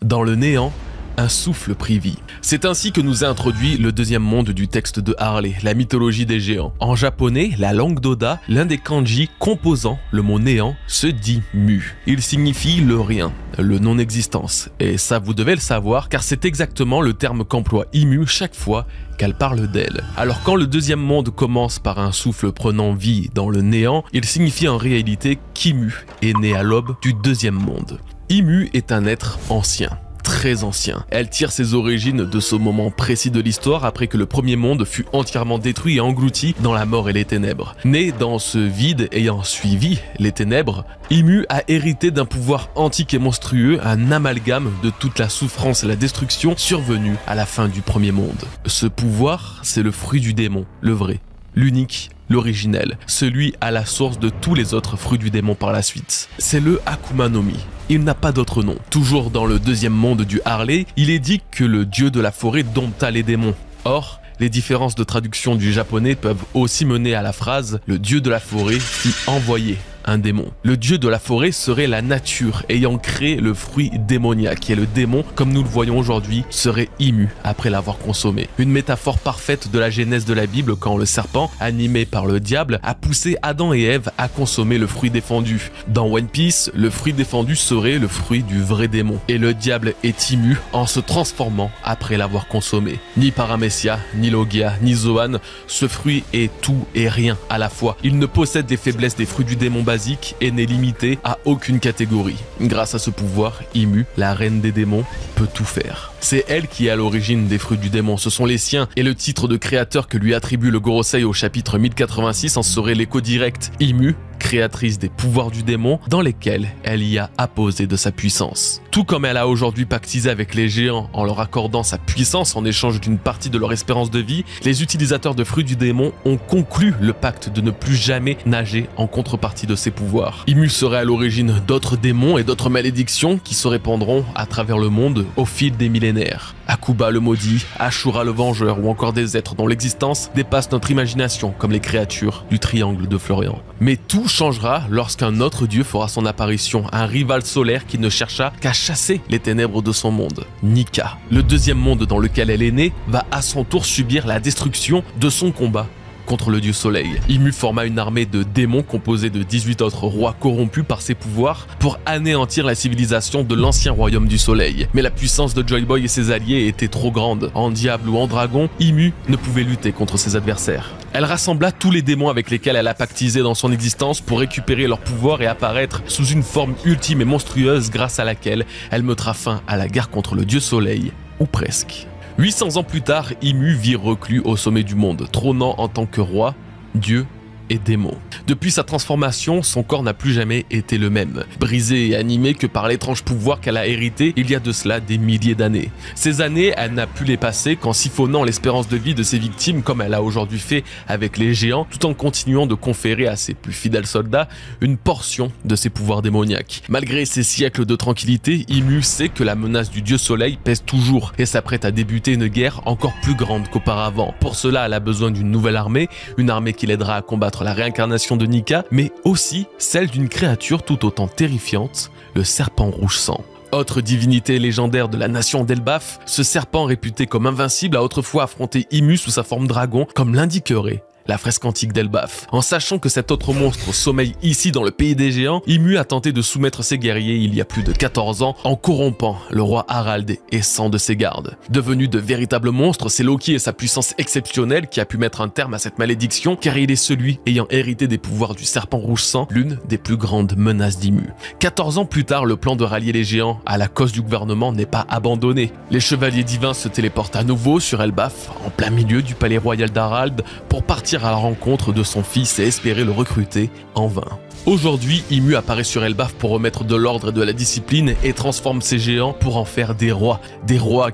A: Dans le néant, un souffle prit vie. C'est ainsi que nous a introduit le deuxième monde du texte de Harley, la mythologie des géants. En japonais, la langue d'Oda, l'un des kanji composant le mot néant se dit mu. Il signifie le rien, le non-existence. Et ça, vous devez le savoir, car c'est exactement le terme qu'emploie Imu chaque fois qu'elle parle d'elle. Alors quand le deuxième monde commence par un souffle prenant vie dans le néant, il signifie en réalité qu'Imu est né à l'aube du deuxième monde. Imu est un être ancien. Très ancien. Elle tire ses origines de ce moment précis de l'histoire après que le premier monde fut entièrement détruit et englouti dans la mort et les ténèbres. Né dans ce vide ayant suivi les ténèbres, Imu a hérité d'un pouvoir antique et monstrueux, un amalgame de toute la souffrance et la destruction survenue à la fin du premier monde. Ce pouvoir, c'est le fruit du démon, le vrai, l'unique, l'originel, celui à la source de tous les autres fruits du démon par la suite. C'est le Akuma no Mi. Il n'a pas d'autre nom. Toujours dans le deuxième monde du Harley, il est dit que le dieu de la forêt dompta les démons. Or, les différences de traduction du japonais peuvent aussi mener à la phrase « le dieu de la forêt fut envoyé ». Un démon. Le dieu de la forêt serait la nature ayant créé le fruit démoniaque et le démon, comme nous le voyons aujourd'hui, serait Imu après l'avoir consommé. Une métaphore parfaite de la genèse de la Bible quand le serpent, animé par le diable, a poussé Adam et Ève à consommer le fruit défendu. Dans One Piece, le fruit défendu serait le fruit du vrai démon et le diable est Imu en se transformant après l'avoir consommé. Ni Paramecia, ni Logia, ni Zoan, ce fruit est tout et rien à la fois. Il ne possède les faiblesses des fruits du démon basique et n'est limité à aucune catégorie. Grâce à ce pouvoir, Imu, la reine des démons, peut tout faire. C'est elle qui est à l'origine des fruits du démon, ce sont les siens, et le titre de créateur que lui attribue le Gorosei au chapitre 1086 en serait l'écho direct. Imu, créatrice des pouvoirs du démon, dans lesquels elle y a apposé de sa puissance. Tout comme elle a aujourd'hui pactisé avec les géants en leur accordant sa puissance en échange d'une partie de leur espérance de vie, les utilisateurs de fruits du démon ont conclu le pacte de ne plus jamais nager en contrepartie de ses pouvoirs. Imu serait à l'origine d'autres démons et d'autres malédictions qui se répandront à travers le monde au fil des millénaires. Akuba le maudit, Ashura le vengeur ou encore des êtres dont l'existence dépasse notre imagination comme les créatures du triangle de Florian. Mais tout changera lorsqu'un autre dieu fera son apparition, un rival solaire qui ne chercha qu'à chasser les ténèbres de son monde, Nika. Le deuxième monde dans lequel elle est née va à son tour subir la destruction de son combat contre le dieu soleil. Imu forma une armée de démons composée de 18 autres rois corrompus par ses pouvoirs pour anéantir la civilisation de l'ancien royaume du soleil. Mais la puissance de Joy Boy et ses alliés était trop grande. En diable ou en dragon, Imu ne pouvait lutter contre ses adversaires. Elle rassembla tous les démons avec lesquels elle a pactisé dans son existence pour récupérer leur pouvoir et apparaître sous une forme ultime et monstrueuse grâce à laquelle elle mettra fin à la guerre contre le dieu soleil, ou presque. 800 ans plus tard, Imu vit reclus au sommet du monde, trônant en tant que roi, dieu et démon. Depuis sa transformation, son corps n'a plus jamais été le même, brisé et animé que par l'étrange pouvoir qu'elle a hérité il y a de cela des milliers d'années. Ces années, elle n'a pu les passer qu'en siphonnant l'espérance de vie de ses victimes comme elle a aujourd'hui fait avec les géants, tout en continuant de conférer à ses plus fidèles soldats une portion de ses pouvoirs démoniaques. Malgré ces siècles de tranquillité, Ymue sait que la menace du dieu soleil pèse toujours et s'apprête à débuter une guerre encore plus grande qu'auparavant. Pour cela, elle a besoin d'une nouvelle armée, une armée qui l'aidera à combattre la réincarnation de Nika, mais aussi celle d'une créature tout autant terrifiante, le serpent rouge sang. Autre divinité légendaire de la nation d'Elbaf, ce serpent réputé comme invincible a autrefois affronté Ymue sous sa forme dragon, comme l'indiquerait la fresque antique d'Elbaf. En sachant que cet autre monstre sommeille ici dans le pays des géants, Ymue a tenté de soumettre ses guerriers il y a plus de 14 ans en corrompant le roi Harald et 100 de ses gardes. Devenus de véritables monstres, c'est Loki et sa puissance exceptionnelle qui a pu mettre un terme à cette malédiction, car il est celui ayant hérité des pouvoirs du serpent rouge sang, l'une des plus grandes menaces d'Ymue. 14 ans plus tard, le plan de rallier les géants à la cause du gouvernement n'est pas abandonné. Les chevaliers divins se téléportent à nouveau sur Elbaf, en plein milieu du palais royal d'Harald, pour partir à la rencontre de son fils et espérer le recruter en vain. Aujourd'hui, Ymue apparaît sur Elbaf pour remettre de l'ordre et de la discipline et transforme ces géants pour en faire des rois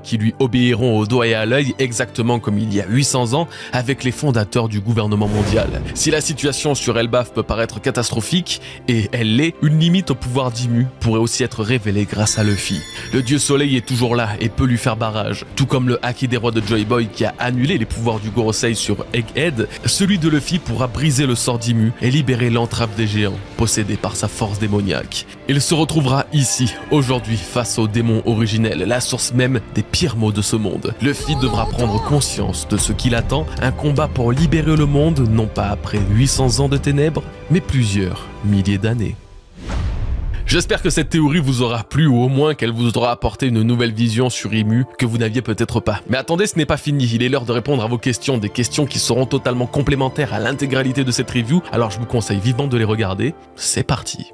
A: qui lui obéiront au doigt et à l'œil exactement comme il y a 800 ans avec les fondateurs du gouvernement mondial. Si la situation sur Elbaf peut paraître catastrophique, et elle l'est, une limite au pouvoir d'Ymue pourrait aussi être révélée grâce à Luffy. Le dieu soleil est toujours là et peut lui faire barrage, tout comme le Haki des rois de Joy Boy qui a annulé les pouvoirs du Gorosei sur Egghead, celui de Luffy pourra briser le sort d'Ymue et libérer l'entrave des géants, possédé par sa force démoniaque. Il se retrouvera ici, aujourd'hui, face au démon originel, la source même des pires maux de ce monde. Luffy devra prendre conscience de ce qui l'attend, un combat pour libérer le monde, non pas après 800 ans de ténèbres, mais plusieurs milliers d'années. J'espère que cette théorie vous aura plu ou au moins qu'elle vous aura apporté une nouvelle vision sur Ymue que vous n'aviez peut-être pas. Mais attendez, ce n'est pas fini, il est l'heure de répondre à vos questions, des questions qui seront totalement complémentaires à l'intégralité de cette review, alors je vous conseille vivement de les regarder. C'est parti.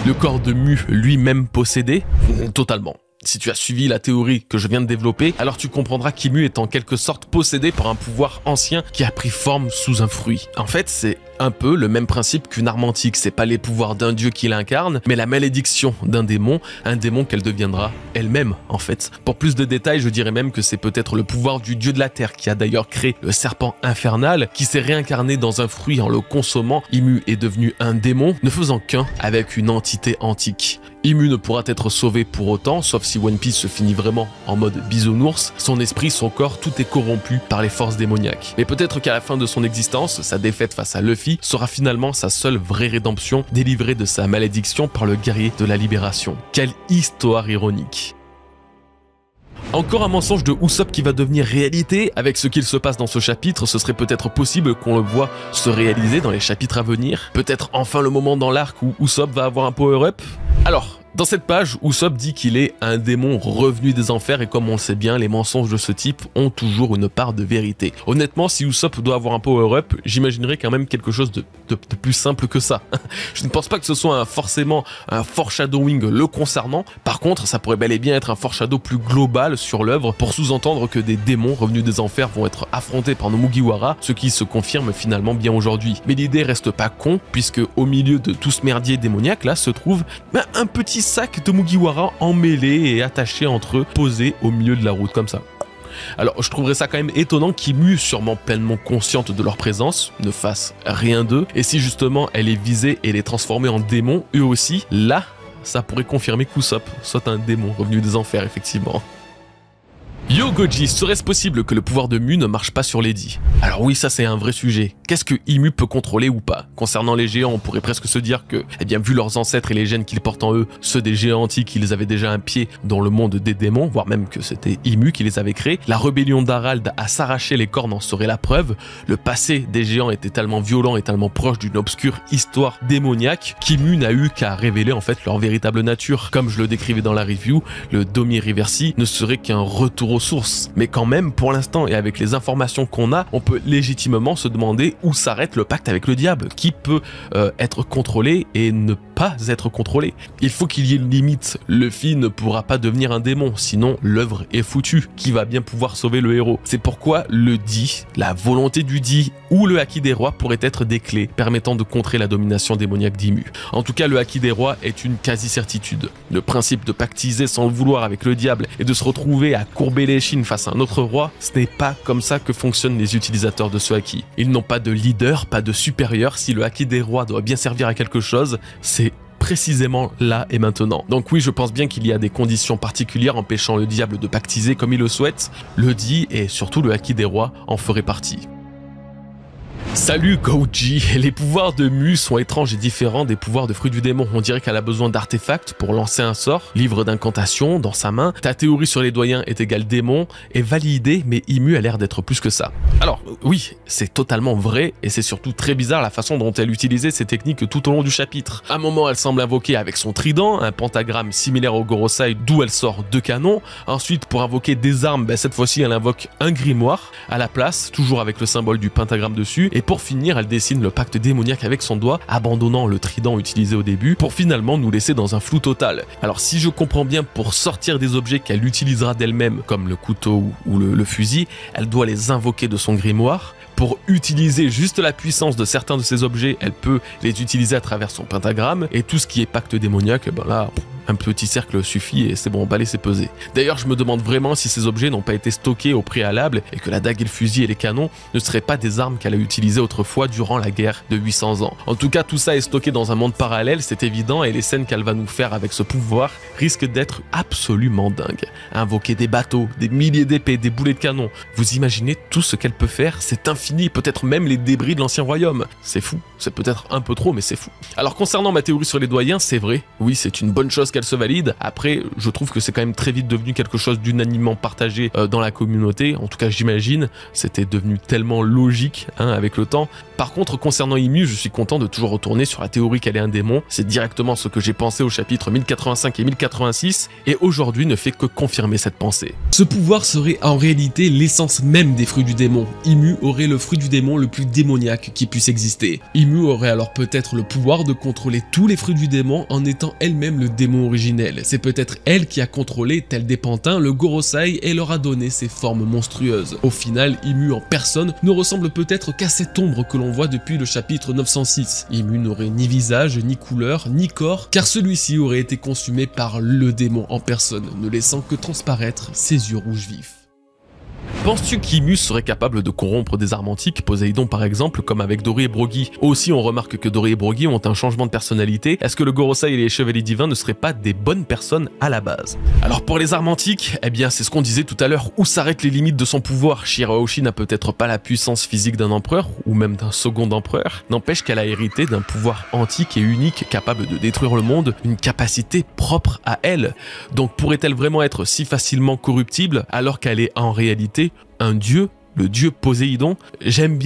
A: Le corps de Mu lui-même possédé? Totalement. Si tu as suivi la théorie que je viens de développer, alors tu comprendras qu'Ymue est en quelque sorte possédé par un pouvoir ancien qui a pris forme sous un fruit. En fait, c'est un peu le même principe qu'une arme antique, c'est pas les pouvoirs d'un dieu qui l'incarne, mais la malédiction d'un démon, un démon qu'elle deviendra elle-même en fait. Pour plus de détails, je dirais même que c'est peut-être le pouvoir du dieu de la terre qui a d'ailleurs créé le serpent infernal, qui s'est réincarné dans un fruit en le consommant. Ymue est devenu un démon, ne faisant qu'un avec une entité antique. Ymue ne pourra être sauvé pour autant, sauf si One Piece se finit vraiment en mode bisounours. Son esprit, son corps, tout est corrompu par les forces démoniaques. Mais peut-être qu'à la fin de son existence, sa défaite face à Luffy sera finalement sa seule vraie rédemption, délivrée de sa malédiction par le guerrier de la libération. Quelle histoire ironique! Encore un mensonge de Usopp qui va devenir réalité. Avec ce qu'il se passe dans ce chapitre, ce serait peut-être possible qu'on le voit se réaliser dans les chapitres à venir. Peut-être enfin le moment dans l'arc où Usopp va avoir un power-up. Alors, dans cette page, Usopp dit qu'il est un démon revenu des enfers et comme on le sait bien, les mensonges de ce type ont toujours une part de vérité. Honnêtement, si Usopp doit avoir un power-up, j'imaginerais quand même quelque chose de plus simple que ça. Je ne pense pas que ce soit forcément un foreshadowing le concernant. Par contre, ça pourrait bel et bien être un foreshadow plus global sur l'œuvre pour sous-entendre que des démons revenus des enfers vont être affrontés par nos Mugiwara, ce qui se confirme finalement bien aujourd'hui. Mais l'idée reste pas con, puisque au milieu de tout ce merdier démoniaque là se trouve un petit sac de Mugiwara emmêlé et attaché entre eux, posé au milieu de la route comme ça. Alors je trouverais ça quand même étonnant qu'Ymue, sûrement pleinement consciente de leur présence, ne fasse rien d'eux, et si justement elle est visée et les transformer en démons, eux aussi, là, ça pourrait confirmer qu'Usopp soit un démon revenu des enfers effectivement. Yo Goji, serait-ce possible que le pouvoir de Mu ne marche pas sur Lady? Alors oui, ça c'est un vrai sujet. Qu'est-ce que Ymue peut contrôler ou pas? Concernant les géants, on pourrait presque se dire que, eh bien vu leurs ancêtres et les gènes qu'ils portent en eux, ceux des géants antiques, ils avaient déjà un pied dans le monde des démons, voire même que c'était Ymue qui les avait créés. La rébellion d'Harald à s'arracher les cornes en serait la preuve. Le passé des géants était tellement violent et tellement proche d'une obscure histoire démoniaque qu'Ymue n'a eu qu'à révéler en fait leur véritable nature. Comme je le décrivais dans la review, le Domi Reversi ne serait qu'un retour aux sources. Mais quand même, pour l'instant et avec les informations qu'on a, on peut légitimement se demander où s'arrête le pacte avec le diable, qui peut être contrôlé et ne pas être contrôlé. Il faut qu'il y ait une limite. Luffy ne pourra pas devenir un démon, sinon l'œuvre est foutue. Qui va bien pouvoir sauver le héros? C'est pourquoi le Di, la volonté du Di ou le Haki des rois pourraient être des clés permettant de contrer la domination démoniaque d'Imu. En tout cas, le Haki des rois est une quasi-certitude. Le principe de pactiser sans le vouloir avec le diable et de se retrouver à courber l'échine face à un autre roi, ce n'est pas comme ça que fonctionnent les utilisateurs de ce Haki. Ils n'ont pas de leader, pas de supérieur. Si le Haki des rois doit bien servir à quelque chose, c'est précisément là et maintenant. Donc oui, je pense bien qu'il y a des conditions particulières empêchant le diable de pactiser comme il le souhaite. Le Di et surtout le Haki des rois en feraient partie. Salut Goji, les pouvoirs de Mu sont étranges et différents des pouvoirs de fruits du démon. On dirait qu'elle a besoin d'artefacts pour lancer un sort, livre d'incantation dans sa main. Ta théorie sur les doyens est égale démon est validée, mais Imu a l'air d'être plus que ça. Alors oui, c'est totalement vrai et c'est surtout très bizarre la façon dont elle utilisait ces techniques tout au long du chapitre. À un moment, elle semble invoquer avec son trident, un pentagramme similaire au Gorosei d'où elle sort 2 canons. Ensuite, pour invoquer des armes, cette fois-ci elle invoque un grimoire à la place, toujours avec le symbole du pentagramme dessus. Et pour finir, elle dessine le pacte démoniaque avec son doigt, abandonnant le trident utilisé au début, pour finalement nous laisser dans un flou total. Alors si je comprends bien, pour sortir des objets qu'elle utilisera d'elle-même, comme le couteau ou le fusil, elle doit les invoquer de son grimoire. Pour utiliser juste la puissance de certains de ces objets, elle peut les utiliser à travers son pentagramme, et tout ce qui est pacte démoniaque, ben là, un petit cercle suffit et c'est bon, on va laisser peser. D'ailleurs, je me demande vraiment si ces objets n'ont pas été stockés au préalable et que la dague et le fusil et les canons ne seraient pas des armes qu'elle a utilisées autrefois durant la guerre de 800 ans. En tout cas, tout ça est stocké dans un monde parallèle, c'est évident, et les scènes qu'elle va nous faire avec ce pouvoir risquent d'être absolument dingues. Invoquer des bateaux, des milliers d'épées, des boulets de canon. Vous imaginez tout ce qu'elle peut faire? C'est infini, peut-être même les débris de l'ancien royaume. C'est fou, c'est peut-être un peu trop, mais c'est fou. Alors concernant ma théorie sur les doyens, c'est vrai, oui, c'est une bonne chose qu'elle se valide. Après, je trouve que c'est quand même très vite devenu quelque chose d'unanimement partagé dans la communauté. En tout cas, j'imagine, c'était devenu tellement logique avec le temps. Par contre, concernant Imu, je suis content de toujours retourner sur la théorie qu'elle est un démon. C'est directement ce que j'ai pensé au chapitre 1085 et 1086, et aujourd'hui ne fait que confirmer cette pensée.
B: Ce pouvoir serait en réalité l'essence même des fruits du démon. Imu aurait le fruit du démon le plus démoniaque qui puisse exister. Imu aurait alors peut-être le pouvoir de contrôler tous les fruits du démon en étant elle-même le démon originel. C'est peut-être elle qui a contrôlé, tel des pantins, le Gorosei et leur a donné ses formes monstrueuses. Au final, Imu en personne ne ressemble peut-être qu'à cette ombre que l'on voit depuis le chapitre 906. Imu n'aurait ni visage, ni couleur, ni corps, car celui-ci aurait été consumé par le démon en personne, ne laissant que transparaître ses yeux rouges vifs.
A: Penses-tu qu'Imu serait capable de corrompre des armes antiques, Poséidon par exemple, comme avec Doré et Brogy? Aussi, on remarque que Doré et Brogy ont un changement de personnalité. Est-ce que le Gorosei et les Chevaliers Divins ne seraient pas des bonnes personnes à la base? Alors pour les armes antiques, eh bien c'est ce qu'on disait tout à l'heure, où s'arrêtent les limites de son pouvoir? Shirahoshi n'a peut-être pas la puissance physique d'un empereur, ou même d'un second empereur, n'empêche qu'elle a hérité d'un pouvoir antique et unique capable de détruire le monde, une capacité propre à elle. Donc pourrait-elle vraiment être si facilement corruptible alors qu'elle est en réalité un dieu, le dieu Poséidon? J'aime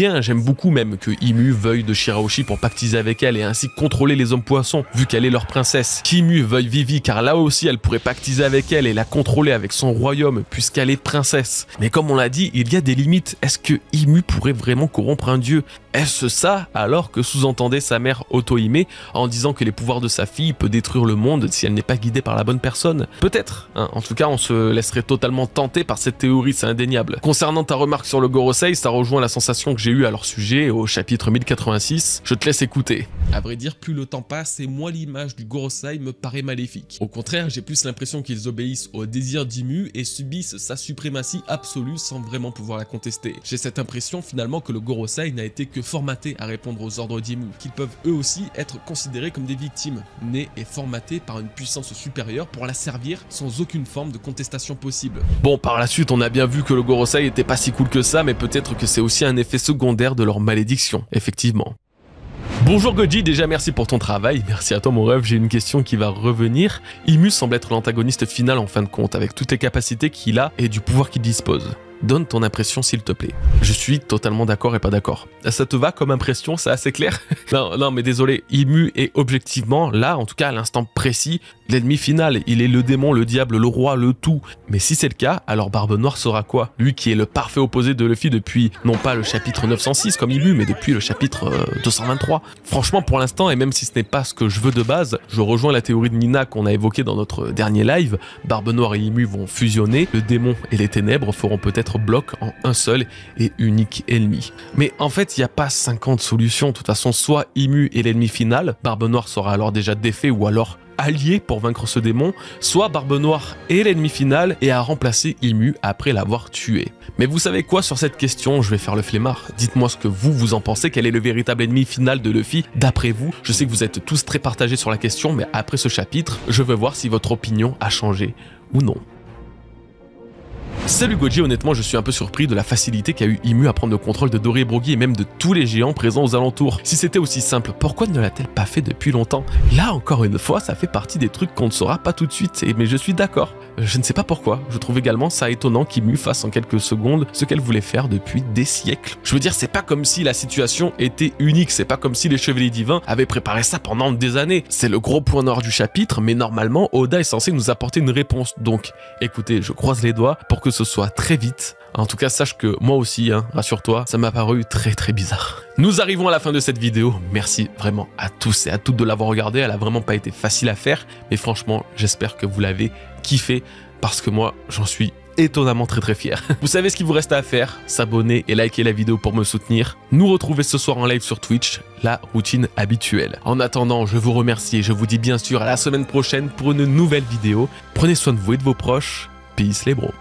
A: beaucoup même que Imu veuille de Shirahoshi pour pactiser avec elle et ainsi contrôler les hommes poissons, vu qu'elle est leur princesse. Qu'Imu veuille Vivi, car là aussi elle pourrait pactiser avec elle et la contrôler avec son royaume, puisqu'elle est princesse. Mais comme on l'a dit, il y a des limites. Est-ce que Imu pourrait vraiment corrompre un dieu? Est-ce ça alors que sous-entendait sa mère Otohime en disant que les pouvoirs de sa fille peuvent détruire le monde si elle n'est pas guidée par la bonne personne? Peut-être, en tout cas on se laisserait totalement tenter par cette théorie, c'est indéniable. Concernant ta remarque sur le Gorosei, ça rejoint la sensation que j'ai eue à leur sujet au chapitre 1086, je te laisse écouter.
B: À vrai dire, plus le temps passe et moins l'image du Gorosei me paraît maléfique. Au contraire, j'ai plus l'impression qu'ils obéissent au désir d'Imu et subissent sa suprématie absolue sans vraiment pouvoir la contester. J'ai cette impression finalement que le Gorosei n'a été que formatés à répondre aux ordres d'Imu, qu'ils peuvent eux aussi être considérés comme des victimes, nés et formatés par une puissance supérieure pour la servir sans aucune forme de contestation possible.
A: Bon, par la suite, on a bien vu que le Gorosei était pas si cool que ça, mais peut-être que c'est aussi un effet secondaire de leur malédiction, effectivement. Bonjour Goji, déjà merci pour ton travail, merci à toi mon rêve, j'ai une question qui va revenir. Imu semble être l'antagoniste final en fin de compte, avec toutes les capacités qu'il a et du pouvoir qu'il dispose. Donne ton impression s'il te plaît. Je suis totalement d'accord et pas d'accord. Ça te va comme impression, c'est assez clair? Non, mais désolé, Imu est objectivement, là, en tout cas à l'instant précis, l'ennemi final. Il est le démon, le diable, le roi, le tout. Mais si c'est le cas, alors Barbe Noire sera quoi? Lui qui est le parfait opposé de Luffy depuis, non pas le chapitre 906 comme Imu, mais depuis le chapitre 223. Franchement, pour l'instant, et même si ce n'est pas ce que je veux de base, je rejoins la théorie de Nina qu'on a évoquée dans notre dernier live. Barbe Noire et Imu vont fusionner, le démon et les ténèbres feront peut-être bloc en un seul et unique ennemi. Mais en fait, il n'y a pas 50 solutions. De toute façon, soit Imu est l'ennemi final, Barbe Noire sera alors déjà défait ou alors allié pour vaincre ce démon, soit Barbe Noire est l'ennemi final et a remplacé Imu après l'avoir tué. Mais vous savez quoi sur cette question? Je vais faire le flemmard. Dites-moi ce que vous en pensez, quel est le véritable ennemi final de Luffy d'après vous? Je sais que vous êtes tous très partagés sur la question, mais après ce chapitre, je veux voir si votre opinion a changé ou non. Salut Goji, honnêtement je suis un peu surpris de la facilité qu'a eu Imu à prendre le contrôle de Dory et Brogy et même de tous les géants présents aux alentours. Si c'était aussi simple, pourquoi ne l'a-t-elle pas fait depuis longtemps? Là encore une fois, ça fait partie des trucs qu'on ne saura pas tout de suite, mais je suis d'accord. Je ne sais pas pourquoi, je trouve également ça étonnant qu'Imu fasse en quelques secondes ce qu'elle voulait faire depuis des siècles. Je veux dire, c'est pas comme si la situation était unique, c'est pas comme si les Chevaliers Divins avaient préparé ça pendant des années. C'est le gros point noir du chapitre, mais normalement Oda est censé nous apporter une réponse. Donc écoutez, je croise les doigts pour que ce soit très vite. En tout cas, sache que moi aussi, rassure-toi, ça m'a paru très bizarre. Nous arrivons à la fin de cette vidéo. Merci vraiment à tous et à toutes de l'avoir regardée. Elle a vraiment pas été facile à faire, mais franchement, j'espère que vous l'avez kiffé parce que moi, j'en suis étonnamment très fier. Vous savez ce qu'il vous reste à faire, s'abonner et liker la vidéo pour me soutenir. Nous retrouver ce soir en live sur Twitch, la routine habituelle. En attendant, je vous remercie et je vous dis bien sûr à la semaine prochaine pour une nouvelle vidéo. Prenez soin de vous et de vos proches. Peace les bros.